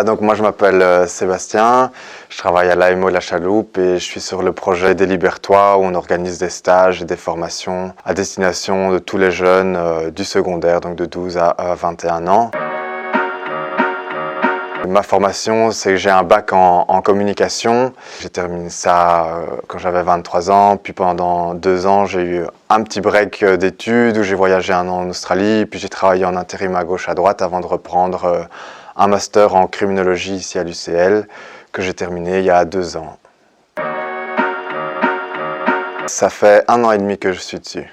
Donc moi je m'appelle Sébastien, je travaille à l'AMO La Chaloupe et je suis sur le projet Délibère-toi où on organise des stages et des formations à destination de tous les jeunes du secondaire, donc de 12 à 21 ans. Ma formation, c'est que j'ai un bac en communication. J'ai terminé ça quand j'avais 23 ans, puis pendant 2 ans, j'ai eu un petit break d'études où j'ai voyagé 1 an en Australie, puis j'ai travaillé en intérim à gauche à droite avant de reprendre un master en criminologie ici à l'UCL que j'ai terminé il y a 2 ans. Ça fait 1 an et demi que je suis dessus.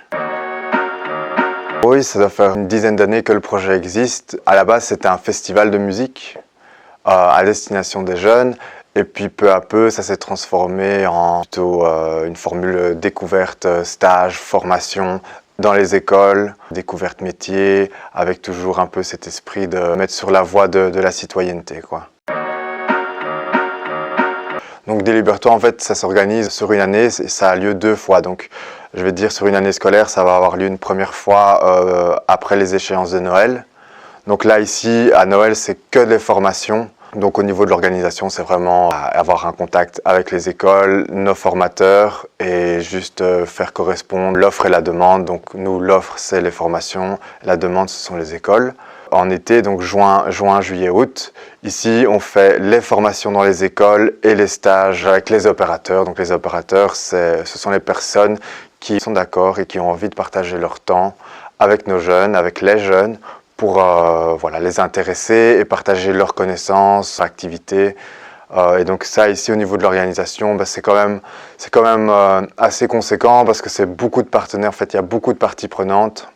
Oui, ça doit faire une dizaine d'années que le projet existe. À la base, c'était un festival de musique à destination des jeunes. Et puis peu à peu, ça s'est transformé en plutôt une formule découverte, stage, formation dans les écoles, découverte métier, avec toujours un peu cet esprit de mettre sur la voie de la citoyenneté, quoi. Donc Délibère-toi, en fait, ça s'organise sur une année, ça a lieu 2 fois. Donc je vais dire sur une année scolaire, ça va avoir lieu une première fois après les échéances de Noël. Donc là, ici, à Noël, c'est que des formations. Donc au niveau de l'organisation, c'est vraiment avoir un contact avec les écoles, nos formateurs et juste faire correspondre l'offre et la demande. Donc nous, l'offre, c'est les formations, la demande, ce sont les écoles. En été, donc juin, juillet, août, ici, on fait les formations dans les écoles et les stages avec les opérateurs. Donc les opérateurs, ce sont les personnes qui sont d'accord et qui ont envie de partager leur temps avec nos jeunes, avec les jeunes, pour les intéresser et partager leurs connaissances, leurs activités. Et donc ça, ici, au niveau de l'organisation, c'est quand même assez conséquent parce que c'est beaucoup de partenaires. En fait, il y a beaucoup de parties prenantes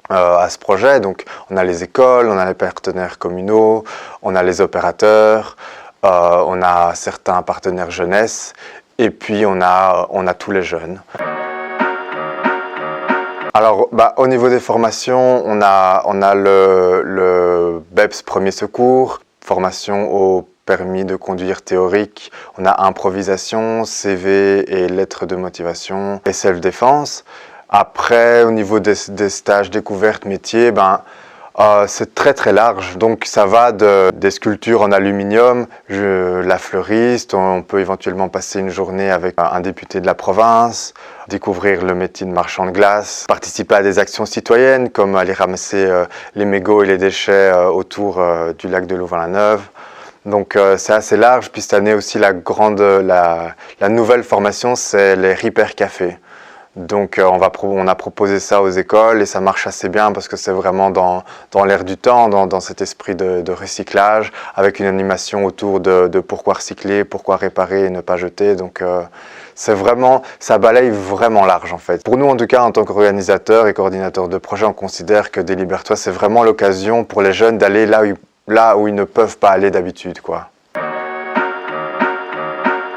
à ce projet. Donc on a les écoles, on a les partenaires communaux, on a les opérateurs, on a certains partenaires jeunesse et puis on a tous les jeunes. Alors, au niveau des formations, on a le BEPS Premier Secours, formation au permis de conduire théorique, on a improvisation, CV et lettres de motivation et self-défense. Après, au niveau des stages découvertes métiers, c'est très très large, donc ça va des sculptures en aluminium, la fleuriste, on peut éventuellement passer une journée avec un député de la province, découvrir le métier de marchand de glace, participer à des actions citoyennes comme aller ramasser les mégots et les déchets autour du lac de Louvain-la-Neuve. Donc c'est assez large, puis cette année aussi la nouvelle formation c'est les Repair Cafés. Donc on a proposé ça aux écoles et ça marche assez bien parce que c'est vraiment dans l'air du temps, dans cet esprit de recyclage, avec une animation autour de pourquoi recycler, pourquoi réparer et ne pas jeter. Donc ça balaye vraiment large en fait. Pour nous en tout cas, en tant qu'organisateur et coordinateur de projet, on considère que Délibère-toi, c'est vraiment l'occasion pour les jeunes d'aller là où ils ne peuvent pas aller d'habitude, quoi.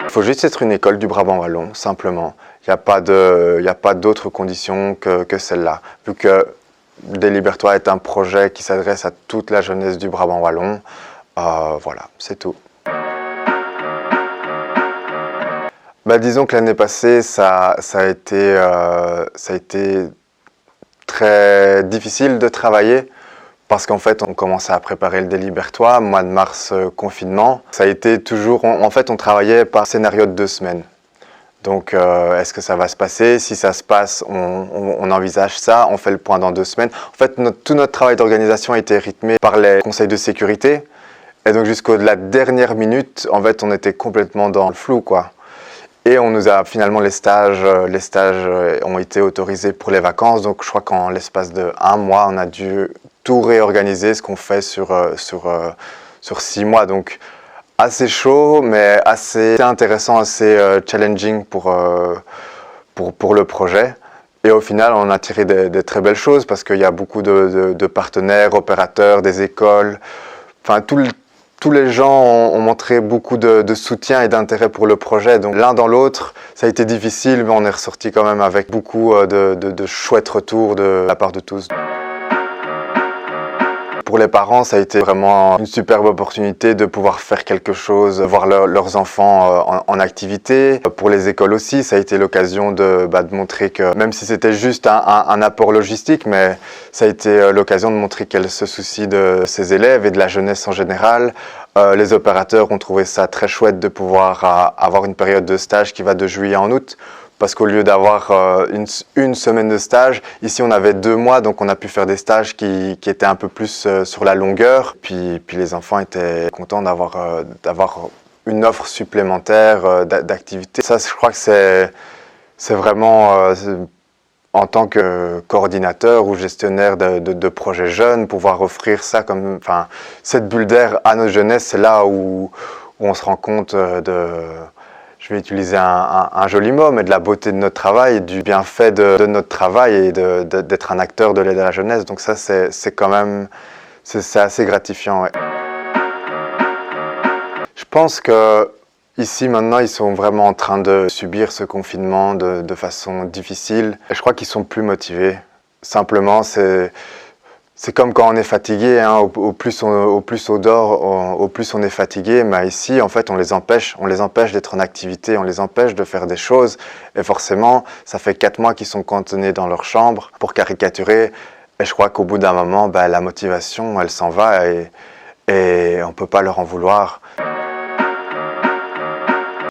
Il faut juste être une école du Brabant Wallon, simplement. Il n'y a pas d'autres conditions que celle-là. Vu que Délibère-toi est un projet qui s'adresse à toute la jeunesse du Brabant Wallon, voilà, c'est tout. Disons que l'année passée, ça a été très difficile de travailler. Parce qu'en fait, on commençait à préparer le Délibère-toi, mois de mars, confinement. Ça a été toujours... En fait, on travaillait par scénario de 2 semaines. Donc, est-ce que ça va se passer? Si ça se passe, on envisage ça, on fait le point dans 2 semaines. En fait, tout notre travail d'organisation a été rythmé par les conseils de sécurité. Et donc, jusqu'à la dernière minute, en fait, on était complètement dans le flou, quoi. Et on nous a finalement les stages ont été autorisés pour les vacances. Donc, je crois qu'en l'espace de 1 mois, on a dû tout réorganiser, ce qu'on fait sur 6 mois. Donc assez chaud, mais assez intéressant, assez challenging pour le projet. Et au final, on a tiré des très belles choses parce qu'il y a beaucoup de partenaires, opérateurs, des écoles. Enfin, tous les gens ont montré beaucoup de soutien et d'intérêt pour le projet. Donc l'un dans l'autre, ça a été difficile, mais on est ressorti quand même avec beaucoup de chouettes retours de la part de tous. Pour les parents, ça a été vraiment une superbe opportunité de pouvoir faire quelque chose, voir leurs enfants en activité. Pour les écoles aussi, ça a été l'occasion de montrer que, même si c'était juste un apport logistique, mais ça a été l'occasion de montrer qu'elle se soucie de ses élèves et de la jeunesse en général. Les opérateurs ont trouvé ça très chouette de pouvoir avoir une période de stage qui va de juillet en août. Parce qu'au lieu d'avoir une semaine de stage, ici on avait 2 mois, donc on a pu faire des stages qui étaient un peu plus sur la longueur. Puis les enfants étaient contents d'avoir une offre supplémentaire d'activités. Ça, je crois que c'est vraiment, en tant que coordinateur ou gestionnaire de projets jeunes, pouvoir offrir ça comme, enfin, cette bulle d'air à notre jeunesse, c'est là où on se rend compte je vais utiliser un joli mot, mais de la beauté de notre travail, et du bienfait de notre travail et d'être un acteur de l'aide à la jeunesse. Donc ça, c'est quand même, c'est assez gratifiant. Ouais. Je pense que ici, maintenant, ils sont vraiment en train de subir ce confinement de façon difficile. Et je crois qu'ils sont plus motivés. Simplement, c'est comme quand on est fatigué, hein, au plus on dort, au plus on est fatigué. Mais ici, en fait, on les empêche d'être en activité, on les empêche de faire des choses. Et forcément, ça fait 4 mois qu'ils sont cantonnés dans leur chambre, pour caricaturer. Et je crois qu'au bout d'un moment, la motivation, elle s'en va et on ne peut pas leur en vouloir.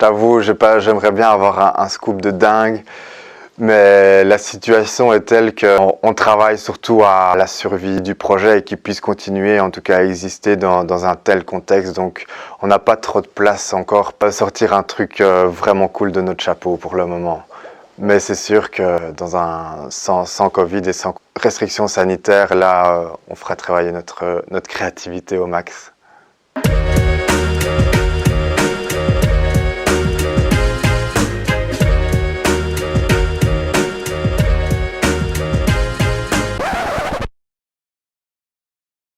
J'avoue, j'aimerais bien avoir un scoop de dingue. Mais la situation est telle qu'on travaille surtout à la survie du projet et qu'il puisse continuer, en tout cas à exister dans un tel contexte. Donc on n'a pas trop de place encore pour sortir un truc vraiment cool de notre chapeau pour le moment. Mais c'est sûr que sans Covid et sans restrictions sanitaires, là, on fera travailler notre créativité au max.